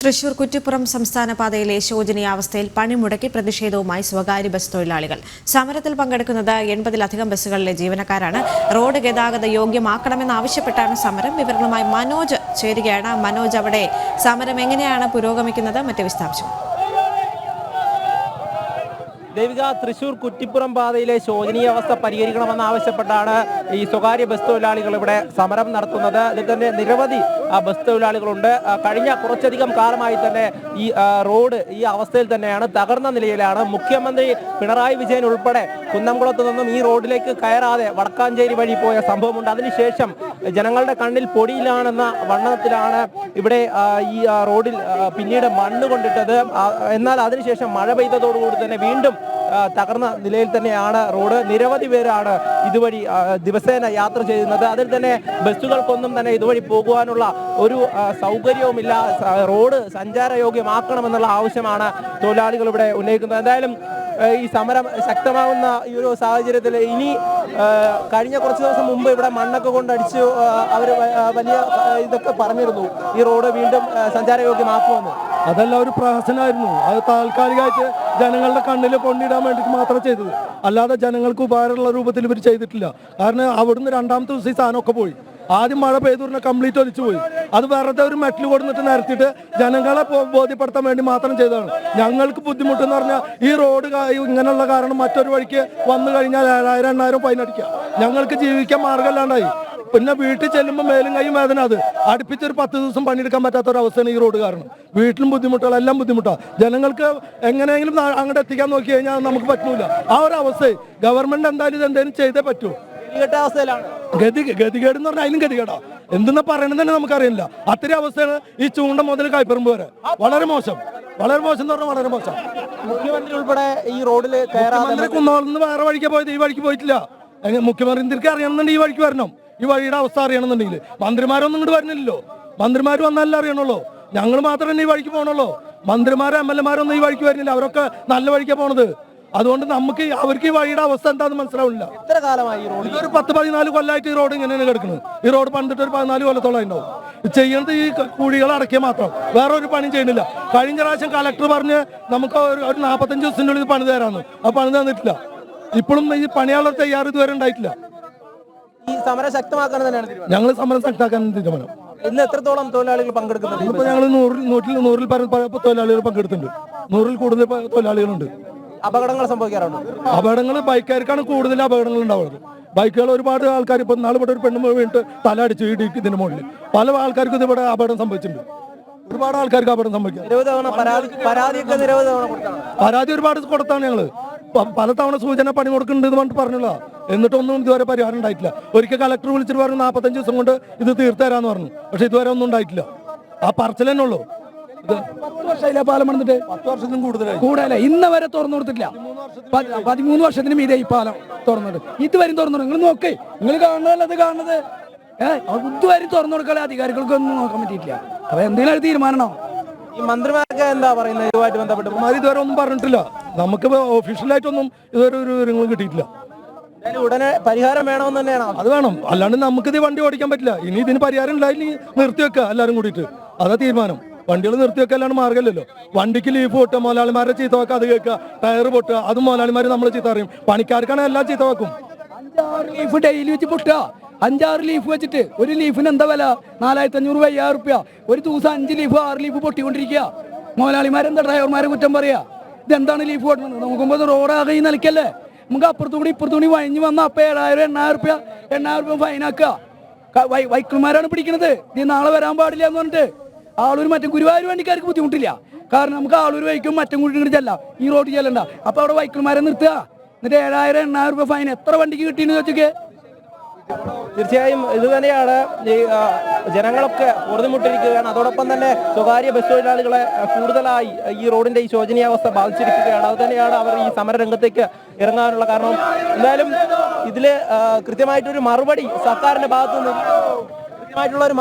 തൃശൂർ കുറ്റിപ്പുറം സംസ്ഥാന പാതയിലെ ശോചനീയാവസ്ഥയിൽ പണിമുടക്കി പ്രതിഷേധവുമായി സ്വകാര്യ ബസ് തൊഴിലാളികൾ. സമരത്തിൽ പങ്കെടുക്കുന്നത് 80-ലധികം ബസ്സുകളിലെ ജീവനക്കാരാണ്. റോഡ് ഗതാഗത യോഗ്യമാക്കണമെന്നാവശ്യപ്പെട്ടാണ് സമരം. വിവരങ്ങളുമായി മനോജ് ചേരുകയാണ്. മനോജ്, അവിടെ സമരം എങ്ങനെയാണ് പുരോഗമിക്കുന്നത്? മറ്റ് വിശദാംശങ്ങൾ. ദേവിക, തൃശൂർ കുറ്റിപ്പുറം പാതയിലെ ശോചനീയാവസ്ഥ പരിഹരിക്കണമെന്നാവശ്യപ്പെട്ടാണ് ഈ സ്വകാര്യ ബസ് തൊഴിലാളികൾ ഇവിടെ സമരം നടത്തുന്നത്. ഇതിൽ തന്നെ നിരവധി ബസ് തൊഴിലാളികളുണ്ട്. കഴിഞ്ഞ കുറച്ചധികം കാലമായി തന്നെ ഈ റോഡ് ഈ അവസ്ഥയിൽ തന്നെയാണ്, തകർന്ന നിലയിലാണ്. മുഖ്യമന്ത്രി പിണറായി വിജയൻ ഉൾപ്പെടെ കുന്നംകുളത്ത് നിന്നും ഈ റോഡിലേക്ക് കയറാതെ വടക്കാഞ്ചേരി വഴി പോയ സംഭവമുണ്ട്. അതിനുശേഷം ജനങ്ങളുടെ കണ്ണിൽ പൊടിയിലാണെന്ന വണ്ണത്തിലാണ് ഇവിടെ ഈ റോഡിൽ പിന്നീട് മണ്ണ് കൊണ്ടിട്ടത്. എന്നാൽ അതിനുശേഷം മഴ പെയ്തതോടുകൂടി തന്നെ വീണ്ടും തകർന്ന നിലയിൽ തന്നെയാണ് റോഡ്. നിരവധി പേരാണ് ഇതുവഴി ദിവസേന യാത്ര ചെയ്യുന്നത്. അതിൽ തന്നെ ബസ്സുകൾക്കൊന്നും തന്നെ ഇതുവഴി പോകുവാനുള്ള ഒരു സൗകര്യവുമില്ല. റോഡ് സഞ്ചാരയോഗ്യമാക്കണമെന്നുള്ള ആവശ്യമാണ് തൊഴിലാളികൾ ഇവിടെ ഉന്നയിക്കുന്നത്. എന്തായാലും ഈ സമരം ശക്തമാകുന്ന ഈ ഒരു സാഹചര്യത്തിൽ ഇനി കഴിഞ്ഞ കുറച്ച് ദിവസം മുമ്പ് ഇവിടെ മണ്ണൊക്കെ കൊണ്ടടിച്ചു അവർ വലിയ ഇതൊക്കെ പറഞ്ഞിരുന്നു, ഈ റോഡ് വീണ്ടും സഞ്ചാരയോഗ്യമാക്കുമെന്ന്. അതെല്ലാം ഒരു പ്രഹസനമായിരുന്നു. അത് താൽക്കാലികമായിട്ട് ജനങ്ങളുടെ കണ്ണിൽ കൊണ്ടിടാൻ വേണ്ടിയിട്ട് മാത്രം ചെയ്തത്, അല്ലാതെ ജനങ്ങൾക്ക് ഉപകാരമുള്ള രൂപത്തിൽ ഇവർ ചെയ്തിട്ടില്ല. കാരണം അവിടുന്ന് രണ്ടാമത്തെ ദിവസം ഈ സാധനമൊക്കെ പോയി. ആദ്യം മഴ പെയ്തുകൊണ്ട് കംപ്ലീറ്റ് ഒലിച്ചു പോയി. അത് വെറുതെ ഒരു മെറ്റൽ കൊടുത്തിട്ട് നിരത്തിയിട്ട് ജനങ്ങളെ ബോധ്യപ്പെടുത്താൻ വേണ്ടി മാത്രം ചെയ്തതാണ്. ഞങ്ങൾക്ക് ബുദ്ധിമുട്ടെന്ന് പറഞ്ഞാൽ ഈ റോഡ് ഇങ്ങനെയുള്ള കാരണം മറ്റൊരു വഴിക്ക് വന്നു കഴിഞ്ഞാൽ 7,000-8,000 ഫൈൻ അടിക്കുക. ഞങ്ങൾക്ക് ജീവിക്കാൻ മാർഗമല്ലാണ്ടായി. പിന്നെ വീട്ടിൽ ചെല്ലുമ്പോൾ മേലും കൈയും വേദന. അത് അടുപ്പിച്ചൊരു 10 ദിവസം പണിയെടുക്കാൻ പറ്റാത്തൊരവസ്ഥയാണ് ഈ റോഡ് കാരണം. വീട്ടിലും ബുദ്ധിമുട്ടുകൾ, എല്ലാം ബുദ്ധിമുട്ടാണ്. ജനങ്ങൾക്ക് എങ്ങനെയെങ്കിലും അങ്ങോട്ട് എത്തിക്കാൻ നോക്കി കഴിഞ്ഞാൽ നമുക്ക് പറ്റൂല. ആ ഒരു അവസ്ഥയിൽ ഗവൺമെന്റ് എന്തായാലും ഇത് എന്തെങ്കിലും ചെയ്തേ പറ്റൂ. ഗതികേട് എന്ന് പറഞ്ഞാൽ അതിലും ഗതികേടാ. എന്തെന്നാ പറയണെന്ന് തന്നെ നമുക്കറിയില്ല. അത്രയും അവസ്ഥയാണ് ഈ ചൂണ്ട മുതൽ കൈപ്പറമ്പ് വരെ. വളരെ മോശം, വളരെ മോശം എന്ന് പറഞ്ഞാൽ വളരെ മോശം. മുഖ്യമന്ത്രി ഉൾപ്പെടെ ഈ റോഡിൽ കുന്നോളന്ന് വേറെ വഴിക്ക് പോയത്, ഈ വഴിക്ക് പോയിട്ടില്ല. മുഖ്യമന്ത്രിക്ക് അറിയണമെന്നുണ്ടെങ്കിൽ ഈ വഴിക്ക് വരണം. ഈ വഴിയുടെ അവസ്ഥ അറിയണമെന്നുണ്ടെങ്കിൽ മന്ത്രിമാരൊന്നും ഇങ്ങോട്ട് വരുന്നില്ലല്ലോ. മന്ത്രിമാർ വന്നാലേ അറിയണുള്ളൂ. ഞങ്ങൾ മാത്രം തന്നെ ഈ വഴിക്ക് പോകണുള്ളൂ. മന്ത്രിമാരും MLA മാരൊന്നും ഈ വഴിക്ക് വരുന്നില്ല. അവരൊക്കെ നല്ല വഴിക്കാണ് പോണത്. അതുകൊണ്ട് നമുക്ക് അവർക്ക് ഈ വഴിയുടെ അവസ്ഥ എന്താണെന്ന് മനസ്സിലാവില്ല. എത്ര കാലമായി ഇതൊരു 10-14 കൊല്ലമായിട്ട് ഈ റോഡ് ഇങ്ങനെയാണ് കിടക്കുന്നത്. ഈ റോഡ് പണ്ടിട്ട് ഒരു 14 കൊല്ലത്തോളം ഉണ്ടാവും. ചെയ്യുന്നത് ഈ കുഴികൾ അടക്കിയ മാത്രം, വേറെ ഒരു പണിയും ചെയ്യുന്നില്ല. കഴിഞ്ഞ പ്രാവശ്യം കളക്ടർ പറഞ്ഞ് നമുക്ക് ഒരു 45 ദിവസത്തിൻ്റെ ഉള്ളിൽ പണി തരാമെന്ന്. ആ പണി തന്നിട്ടില്ല. ഇപ്പോഴും ഈ പണിയാളർ തയ്യാറ് ഇതുവരെ ഉണ്ടായിട്ടില്ല. ഈ സമരം ശക്തമാക്കാൻ തന്നെയാണ് ഞങ്ങൾ സമരം ശക്തമാക്കാൻ തീരുമാനം. ഇന്ന് എത്രത്തോളം തൊഴിലാളികൾ പങ്കെടുക്കുന്നുണ്ട്? ഇപ്പൊ ഞങ്ങൾ 100-ൽ പരം തൊഴിലാളികൾ പങ്കെടുത്തിട്ടുണ്ട്. 100-ൽ കൂടുതൽ തൊഴിലാളികളുണ്ട്. അപകടങ്ങൾ സംഭവിക്കാറുണ്ട്. അപകടങ്ങൾ ബൈക്കുകാർക്കാണ് കൂടുതൽ അപകടങ്ങൾ ഉണ്ടാവുന്നത്. ബൈക്കുകൾ ഒരുപാട് ആൾക്കാർ, ഇപ്പൊ നാളെ ഇവിടെ ഒരു പെണ്ണ് വീണിട്ട് തല അടിച്ചു ഇതിന് മുകളിൽ. പല ആൾക്കാർക്കും ഇതിവിടെ അപകടം സംഭവിച്ചിട്ടുണ്ട്. ഒരുപാട് ആൾക്കാർക്ക് അപകടം സംഭവിക്കാം. പരാതി ഒരുപാട് കൊടുത്താണ് ഞങ്ങള്. പലതവണ സൂചന പണി കൊടുക്കുന്നുണ്ട് എന്ന് പറഞ്ഞില്ല. എന്നിട്ടൊന്നും ഇതുവരെ പരിഹാരം ഉണ്ടായിട്ടില്ല. ഒരിക്കൽ കളക്ടർ വിളിച്ചിട്ട് പറഞ്ഞു 45 ദിവസം കൊണ്ട് ഇത് തീർത്തരാന്ന് പറഞ്ഞു. പക്ഷെ ഇതുവരെ ഒന്നും ഉണ്ടായിട്ടില്ല. ആ പറച്ചിൽ തന്നെ ഉള്ളൂ. 10 വർഷമായില്ല പാലം പണിതിട്ട്. 10 വർഷത്തിനും കൂടുതലായി. ഇന്ന് വരെ തുറന്നു കൊടുത്തിട്ടില്ല. 13 വർഷത്തിന് മീതെ ഈ പാലം തുറന്നിട്ട് ഇതുവരെയും തുറന്നു. നിങ്ങൾ നോക്കേ, നിങ്ങൾ കാണുന്നതല്ല അത് കാണുന്നത്. ഇതുവരെയും തുറന്നു കൊടുക്കാതെ അധികാരികൾക്കൊന്നും നോക്കാൻ പറ്റിയിട്ടില്ല. അപ്പൊ എന്തെങ്കിലും തീരുമാനമാണോ? ഈ മന്ത്രിമാർക്ക് എന്താ പറയുന്നത് ഇതുമായിട്ട് ബന്ധപ്പെട്ട്? ഇതുവരെ ഒന്നും പറഞ്ഞിട്ടില്ല. നമുക്ക് ഒഫീഷ്യലായിട്ടൊന്നും ഇതുവരെ ഒരു വിവരങ്ങളും കിട്ടിയിട്ടില്ല. ഉടനെ പരിഹാരം വേണമെന്ന് തന്നെയാണ്. അത് വേണം, അല്ലാണ്ട് നമുക്കിത് വണ്ടി ഓടിക്കാൻ പറ്റില്ല. ഇനി ഇതിന് പരിഹാരം ഉണ്ടായില്ലെങ്കിൽ നിർത്തിവെക്കുക എല്ലാവരും കൂടിയിട്ട്. അതാ തീരുമാനം. വണ്ടികൾ നിർത്തിവെക്കുക അല്ലാണ്ട് മാർഗമല്ലല്ലോ. വണ്ടിക്ക് ലീഫ് പൊട്ടുക, മുതലാളിമാരെ ചീത്ത വെക്കുക, അത് കേൾക്കുക, ടയർ പൊട്ടുക, അതും മുതലാളിമാർ നമ്മൾ ചീത്ത അറിയും. പണിക്കാർക്കാണ് എല്ലാം ചീത്ത വെക്കും. 5-6 ലീഫ് ഡെയിലി വെച്ച് പൊട്ടുക. 5-6 ലീഫ് വെച്ചിട്ട് ഒരു ലീഫിന് എന്താ വില? 4,500-5,000 റുപ്യ. ഒരു ദിവസം 5 ലീഫ് 6 ലീഫ് പൊട്ടിക്കൊണ്ടിരിക്കുക. മുതലാളിമാരെന്താ ഡ്രൈവർമാരെ കുറ്റം പറയാ? ഇതെന്താണ് ലീഫ് പൊട്ടുന്നത്? നോക്കുമ്പോൾ റോഡാകെ ഈ നിലയ്ക്കല്ലേ. നമുക്ക് അപ്പുറത്തുകൂടി ഇപ്പുറത്തുകൂടി വഴിഞ്ഞ് വന്ന അപ്പം 7,000-8,000 റുപ്യ ഫൈനാക്കുക. വൈക്കിൾമാരാണ് പിടിക്കണത്. ഇത് നാളെ വരാൻ പാടില്ല എന്ന് പറഞ്ഞിട്ട്. ആളൂർ മറ്റും ഗുരുവായൂർ വണ്ടിക്കാർക്ക് ബുദ്ധിമുട്ടില്ല. കാരണം നമുക്ക് ആളൂർ വൈക്കും മറ്റും കൂടി ഇങ്ങോട്ട് ചെല്ലാം, ഈ റോഡ് ചെല്ലണ്ട. അപ്പൊ അവിടെ വൈക്കിൾമാരെ നിർത്തുക. എന്നിട്ട് 7,000-8,000 റുപ്യ ഫൈൻ എത്ര വണ്ടിക്ക് കിട്ടിയെന്ന് വെച്ചൊക്കെ. തീർച്ചയായും ഇത് തന്നെയാണ് ഈ ജനങ്ങളൊക്കെ ബുദ്ധിമുട്ടിരിക്കുകയാണ്. അതോടൊപ്പം തന്നെ സ്വകാര്യ ബസ് തൊഴിലാളികളെ കൂടുതലായി ഈ റോഡിന്റെ ഈ ശോചനീയാവസ്ഥ ബാധിച്ചിരിക്കുകയാണ്. അത് തന്നെയാണ് അവർ ഈ സമരരംഗത്തേക്ക് ഇറങ്ങാനുള്ള കാരണം. എന്തായാലും ഇതില് കൃത്യമായിട്ടൊരു മറുപടി സർക്കാരിന്റെ ഭാഗത്തുനിന്ന്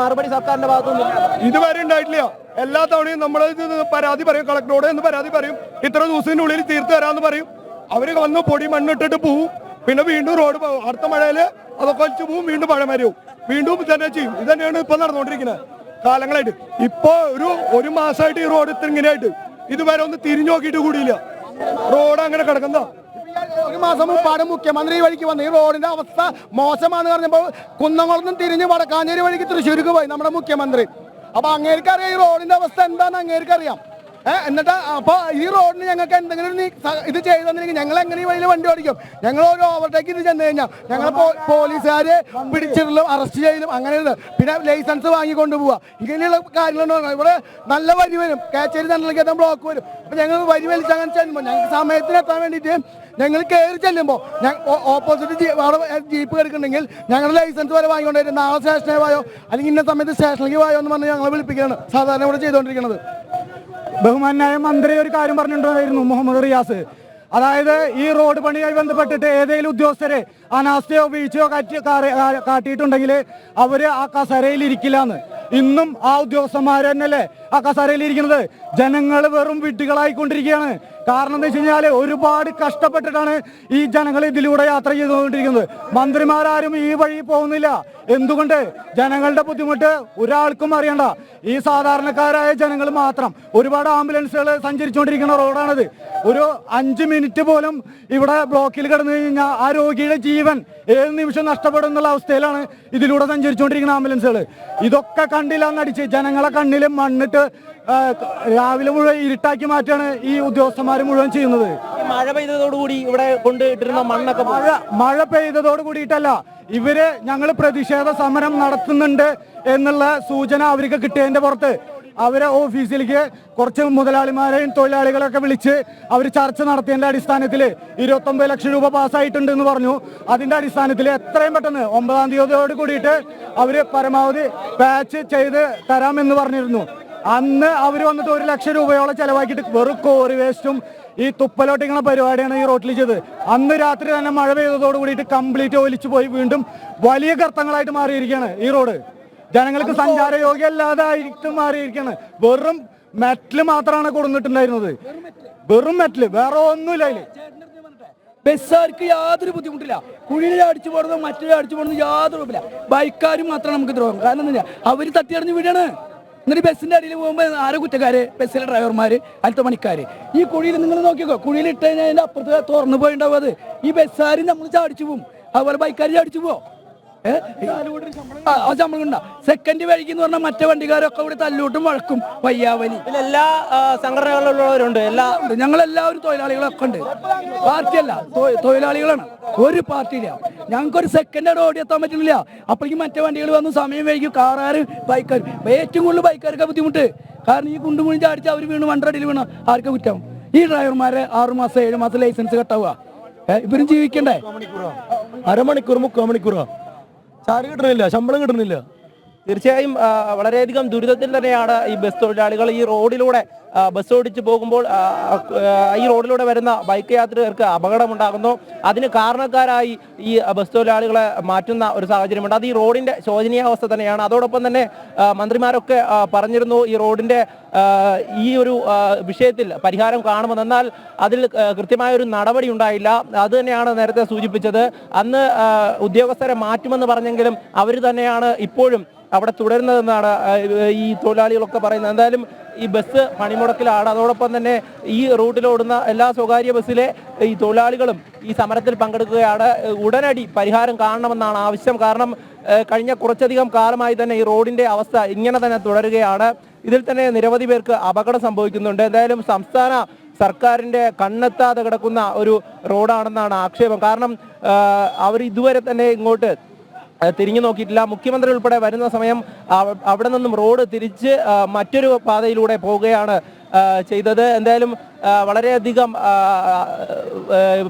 ഇതുവരെ ഉണ്ടായിട്ടില്ല. എല്ലാ തവണയും നമ്മൾ പരാതി പറയും, കളക്ടറോട് എന്ന് പരാതി പറയും. ഇത്ര ദിവസത്തിനുള്ളിൽ തീർത്തു തരാന്ന് പറയും. അവര് വന്ന് പൊടി മണ്ണിട്ടിട്ട് പോവും. പിന്നെ വീണ്ടും റോഡ് പോകും. അടുത്ത മഴയില് അതൊക്കെ ഒലിച്ചു പോവും. വീണ്ടും മഴ വരും. വീണ്ടും തന്നെ ചെയ്യും. ഇത് തന്നെയാണ് ഇപ്പൊ നടന്നുകൊണ്ടിരിക്കുന്നത്. കാലങ്ങളായിട്ട്. ഇപ്പൊ ഒരു മാസമായിട്ട് ഈ റോഡ് ഇത്ര ഇങ്ങനെയായിട്ട് ഇതുവരെ ഒന്ന് തിരിഞ്ഞു നോക്കിയിട്ട് കൂടിയില്ല. റോഡ് അങ്ങനെ കിടക്കുന്ന ഒരു മാസം മുമ്പാട് മുഖ്യമന്ത്രി ഈ വഴിക്ക് വന്നു. ഈ റോഡിന്റെ അവസ്ഥ മോശമാണെന്ന് പറഞ്ഞപ്പോൾ കുന്നംകുളത്തും തിരിഞ്ഞ് വടക്കാഞ്ചേരി വഴിക്ക് തൃശ്ശൂർക്ക് പോയി നമ്മുടെ മുഖ്യമന്ത്രി. അപ്പൊ അങ്ങേർക്കറിയാം ഈ റോഡിന്റെ അവസ്ഥ എന്താണെന്ന് അങ്ങേർക്കറിയാം. എന്നിട്ട് അപ്പൊ ഈ റോഡിന് ഞങ്ങൾക്ക് എന്തെങ്കിലും ഇത് ചെയ്തു തന്നില്ലെങ്കിൽ ഞങ്ങൾ എങ്ങനെ ഈ വഴിയിൽ വണ്ടി ഓടിക്കും? ഞങ്ങൾ ഒരു ഓവർടേക്ക് ഇത് ചെന്ന് കഴിഞ്ഞാൽ ഞങ്ങൾ പോലീസുകാരെ പിടിച്ചിടലും അറസ്റ്റ് ചെയ്യലും അങ്ങനെ പിന്നെ ലൈസൻസ് വാങ്ങിക്കൊണ്ട് പോവുക ഇങ്ങനെയുള്ള കാര്യങ്ങളുണ്ട്. ഇവിടെ നല്ല വരി വരും, കാച്ചേരി സെൻട്രലിലേക്ക് എത്താൻ ബ്ലോക്ക് വരും. അപ്പൊ ഞങ്ങൾ വരി വലിച്ച് അങ്ങനെ ചെല്ലുമ്പോൾ ഞങ്ങൾക്ക് സമയത്തിന് എത്താൻ വേണ്ടിയിട്ട് ഞങ്ങൾ കയറി ചെല്ലുമ്പോൾ ഓപ്പോസിറ്റ് ജീപ്പ് കിടക്കുന്നുണ്ടെങ്കിൽ ഞങ്ങളുടെ ലൈസൻസ് വരെ വാങ്ങിക്കൊണ്ട് വരും. നാളെ സ്റ്റേഷനിൽ പോയോ അല്ലെങ്കിൽ ഇന്ന സമയത്ത് സ്റ്റേഷനിലേക്ക് പോയോ എന്ന് പറഞ്ഞ് ഞങ്ങളെ വിളിപ്പിക്കുകയാണ് സാധാരണ ഇവിടെ ചെയ്തുകൊണ്ടിരിക്കുന്നത്. ബഹുമാനായ മന്ത്രി ഒരു കാര്യം പറഞ്ഞിട്ടുണ്ടായിരുന്നു, മുഹമ്മദ് റിയാസ്. അതായത് ഈ റോഡ് പണിയുമായി ബന്ധപ്പെട്ടിട്ട് ഏതെങ്കിലും ഉദ്യോഗസ്ഥരെ അനാസ്ഥയോ വീഴ്ചയോ കാട്ടിയിട്ടുണ്ടെങ്കിൽ അവര് ആ കസേരയിൽ ഇരിക്കില്ല എന്ന്. ഇന്നും ആ ഉദ്യോഗസ്ഥന്മാർ തന്നെയല്ലേ ആ കസേരയിൽ ഇരിക്കുന്നത്? ജനങ്ങൾ വെറും വിഡ്ഢികളായിക്കൊണ്ടിരിക്കുകയാണ്. കാരണം എന്താ വെച്ച് കഴിഞ്ഞാൽ ഒരുപാട് കഷ്ടപ്പെട്ടിട്ടാണ് ഈ ജനങ്ങൾ ഇതിലൂടെ യാത്ര ചെയ്തുകൊണ്ടിരിക്കുന്നത്. മന്ത്രിമാരും ഈ വഴി പോകുന്നില്ല. എന്തുകൊണ്ട്? ജനങ്ങളുടെ ബുദ്ധിമുട്ട് ഒരാൾക്കും അറിയണ്ട. ഈ സാധാരണക്കാരായ ജനങ്ങൾ മാത്രം. ഒരുപാട് ആംബുലൻസുകൾ സഞ്ചരിച്ചുകൊണ്ടിരിക്കുന്ന റോഡാണിത്. ഒരു 5 മിനിറ്റ് പോലും ഇവിടെ ബ്ലോക്കിൽ കിടന്നു കഴിഞ്ഞാൽ ആ രോഗിയുടെ ജീവൻ ഏത് നിമിഷം നഷ്ടപ്പെടും എന്നുള്ള അവസ്ഥയിലാണ് ഇതിലൂടെ സഞ്ചരിച്ചുകൊണ്ടിരിക്കുന്ന ആംബുലൻസുകൾ. ഇതൊക്കെ കണ്ടില്ല എന്നടിച്ച് ജനങ്ങളെ കണ്ണിൽ മണ്ണിട്ട് രാവിലെ മുഴുവൻ ഇരുട്ടാക്കി മാറ്റാണ് ഈ ഉദ്യോഗസ്ഥന്മാർ മുഴുവൻ ചെയ്യുന്നത്. മഴ പെയ്തതോടുകൂടി ഇവിടെ കൊണ്ടിട്ടിരുന്ന മണ്ണൊക്കെ മഴ പെയ്തതോട് കൂടിയിട്ടല്ല, ഇവര് ഞങ്ങൾ പ്രതിഷേധ സമരം നടത്തുന്നുണ്ട് എന്നുള്ള സൂചന അവർക്ക് കിട്ടിയതിന്റെ പുറത്ത് അവരെ ഓഫീസിലേക്ക് കുറച്ച് മുതലാളിമാരെയും തൊഴിലാളികളൊക്കെ വിളിച്ച് അവർ ചർച്ച നടത്തിയതിന്റെ അടിസ്ഥാനത്തിൽ 29 ലക്ഷം രൂപ പാസ്സായിട്ടുണ്ട് എന്ന് പറഞ്ഞു. അതിന്റെ അടിസ്ഥാനത്തിൽ എത്രയും പെട്ടെന്ന് 9-ാം തീയതിയോട് കൂടിയിട്ട് അവര് പരമാവധി പാച്ച് ചെയ്ത് തരാമെന്ന് പറഞ്ഞിരുന്നു. അന്ന് അവർ വന്നിട്ട് 1 ലക്ഷം രൂപയോളം ചെലവാക്കിയിട്ട് വെറും കോറി വേസ്റ്റും ഈ തുപ്പലോട്ടിങ്ങുന്ന പരിപാടിയാണ് ഈ റോട്ടിൽ ചെയ്തത്. അന്ന് രാത്രി തന്നെ മഴ പെയ്തതോട് കൂടിയിട്ട് കംപ്ലീറ്റ് ഒലിച്ചു പോയി വീണ്ടും വലിയ ഗർത്തങ്ങളായിട്ട് മാറിയിരിക്കുകയാണ് ഈ റോഡ്. ജനങ്ങൾക്ക് സഞ്ചാരയോഗ്യമല്ലാതായിട്ട് മാറിയിരിക്കുകയാണ്. വെറും മെറ്റല് മാത്രമാണ് കൊടുത്തിട്ടുണ്ടായിരുന്നത്, വെറും മെറ്റല്, വേറെ ഒന്നുമില്ല അതില്. ബസ്സുകാർക്ക് യാതൊരു ബുദ്ധിമുട്ടില്ല. കുഴിയിൽ അടിച്ചു പോടുന്നോ മറ്റൊരു അടിച്ചു പോടുന്നോ യാതൊരു കുഴപ്പമില്ല. ബൈക്കാരും മാത്രമാണ് നമുക്ക് ദ്രോഹം. കാരണം എന്താ വെച്ചാൽ അവർ തട്ടിയടിഞ്ഞ് വീടാണ്. എന്നിട്ട് ബസ്സിന്റെ അടിയിൽ പോകുമ്പോൾ ആരോ കുറ്റക്കാര്? ബസ്സിലെ ഡ്രൈവർമാര്, അടുത്ത പണിക്കാര്. ഈ കുഴിയിൽ നിങ്ങൾ നോക്കിക്കോ, കുഴിയിൽ ഇട്ട് കഴിഞ്ഞാൽ അതിന്റെ അപ്പുറത്ത് തുറന്നു പോയിണ്ടാവും. അത് ഈ ബസ്സുകാർ നമ്മൾ ചാടിച്ചു പോകും, അതുപോലെ ബൈക്കാർ ചാടിച്ചു പോവോ? ശമ്പളം ഉണ്ടാ. സെക്കൻഡ് വഴിക്ക് എന്ന് പറഞ്ഞാൽ മറ്റേ വണ്ടിക്കാരൊക്കെ ഇവിടെ തല്ലൂട്ടും വഴക്കും വയ്യാവലി. എല്ലാ സംഘടനകളിലുള്ളവരുണ്ട്, ഞങ്ങളെല്ലാവരും തൊഴിലാളികളൊക്കെ ഉണ്ട്. പാർട്ടിയല്ല, തൊഴിലാളികളാണ്. ഒരു പാർട്ടിയില്ല. ഞങ്ങൾക്കൊരു സെക്കൻഡ് ഓടിയെത്താൻ പറ്റുന്നില്ല. അപ്പോഴേക്കും മറ്റേ വണ്ടികൾ വന്ന് സമയം വൈകും. കാറുകാർ, ബൈക്കാർ, ഏറ്റവും കൂടുതൽ ബൈക്കാർക്ക് ബുദ്ധിമുട്ട്. കാരണം ഈ കുണ്ടുമുഴി ചാടിച്ച് അവർ വീണ് വണ്ടടിയിൽ വീണ ആർക്ക് കുറ്റം? ഈ ഡ്രൈവർമാരെ 6 മാസം 7 മാസം ലൈസൻസ് കട്ടാവുക. ഇവരും ജീവിക്കണ്ടേ? അരമണിക്കൂർ 3/4 മണിക്കൂറാ ചാർജ് കിട്ടണില്ല, ശമ്പളം കിട്ടണില്ല. തീർച്ചയായും വളരെയധികം ദുരിതത്തിൽ തന്നെയാണ് ഈ ബസ് തൊഴിലാളികൾ. ഈ റോഡിലൂടെ ബസ് ഓടിച്ച് പോകുമ്പോൾ ഈ റോഡിലൂടെ വരുന്ന ബൈക്ക് യാത്രികർക്ക് അപകടമുണ്ടാകുന്നു. അതിന് കാരണക്കാരായി ഈ ബസ് തൊഴിലാളികളെ മാറ്റുന്ന ഒരു സാഹചര്യമുണ്ട്. അത് ഈ റോഡിന്റെ ശോചനീയാവസ്ഥ തന്നെയാണ്. അതോടൊപ്പം തന്നെ മന്ത്രിമാരൊക്കെ പറഞ്ഞിരുന്നു ഈ റോഡിന്റെ ഈ ഒരു വിഷയത്തിൽ പരിഹാരം കാണുമെന്ന്. എന്നാൽ അതിൽ കൃത്യമായൊരു നടപടി ഉണ്ടായില്ല. അത് തന്നെയാണ് നേരത്തെ സൂചിപ്പിച്ചത്. അന്ന് ഉദ്യോഗസ്ഥരെ മാറ്റുമെന്ന് പറഞ്ഞെങ്കിലും അവർ തന്നെയാണ് ഇപ്പോഴും അവിടെ തുടരുന്നതെന്നാണ് ഈ തൊഴിലാളികളൊക്കെ പറയുന്നത്. എന്തായാലും ഈ ബസ് പണിമുടക്കിലാണ്. അതോടൊപ്പം തന്നെ ഈ റൂട്ടിലോടുന്ന എല്ലാ സ്വകാര്യ ബസ്സിലെ ഈ തൊഴിലാളികളും ഈ സമരത്തിൽ പങ്കെടുക്കുകയാണ്. ഉടനടി പരിഹാരം കാണണമെന്നാണ് ആവശ്യം. കാരണം കഴിഞ്ഞ കുറച്ചധികം കാലമായി തന്നെ ഈ റോഡിന്റെ അവസ്ഥ ഇങ്ങനെ തന്നെ തുടരുകയാണ്. ഇതിൽ തന്നെ നിരവധി പേർക്ക് അപകടം സംഭവിക്കുന്നുണ്ട്. എന്തായാലും സംസ്ഥാന സർക്കാരിന്റെ കണ്ണെത്താതെ കിടക്കുന്ന ഒരു റോഡാണെന്നാണ് ആക്ഷേപം. കാരണം അവർ ഇതുവരെ തന്നെ ഇങ്ങോട്ട് തിരിഞ്ഞു നോക്കിയിട്ടില്ല. മുഖ്യമന്ത്രി ഉൾപ്പെടെ വരുന്ന സമയം അവിടെ നിന്നും റോഡ് തിരിച്ച് മറ്റൊരു പാതയിലൂടെ പോവുകയാണ് ചെയ്തത്. എന്തായാലും വളരെയധികം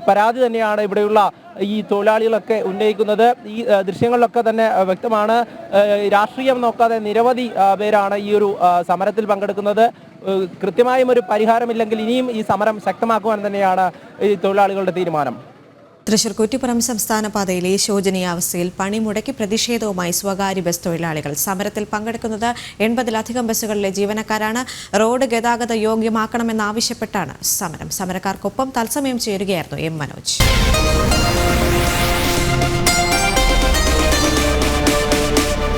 പരാതി തന്നെയാണ് ഇവിടെയുള്ള ഈ തൊഴിലാളികളൊക്കെ ഉന്നയിക്കുന്നത്. ഈ ദൃശ്യങ്ങളിലൊക്കെ തന്നെ വ്യക്തമാണ്. രാഷ്ട്രീയം നോക്കാതെ നിരവധി പേരാണ് ഈ ഒരു സമരത്തിൽ പങ്കെടുക്കുന്നത്. കൃത്യമായും ഒരു പരിഹാരമില്ലെങ്കിൽ ഇനിയും ഈ സമരം ശക്തമാക്കുവാൻ തന്നെയാണ് ഈ തൊഴിലാളികളുടെ തീരുമാനം. തൃശൂർ കുറ്റിപ്പുറം സംസ്ഥാന പാതയിലെ ശോചനീയാവസ്ഥയിൽ പണിമുടക്കി പ്രതിഷേധവുമായി സ്വകാര്യ ബസ് തൊഴിലാളികൾ. സമരത്തിൽ പങ്കെടുക്കുന്നത് 80-ലധികം ബസ്സുകളിലെ ജീവനക്കാരാണ്. റോഡ് ഗതാഗത യോഗ്യമാക്കണമെന്നാവശ്യപ്പെട്ടാണ് സമരം. സമരക്കാർക്കൊപ്പം തത്സമയം ചേരുകയായിരുന്നു എം മനോജ്.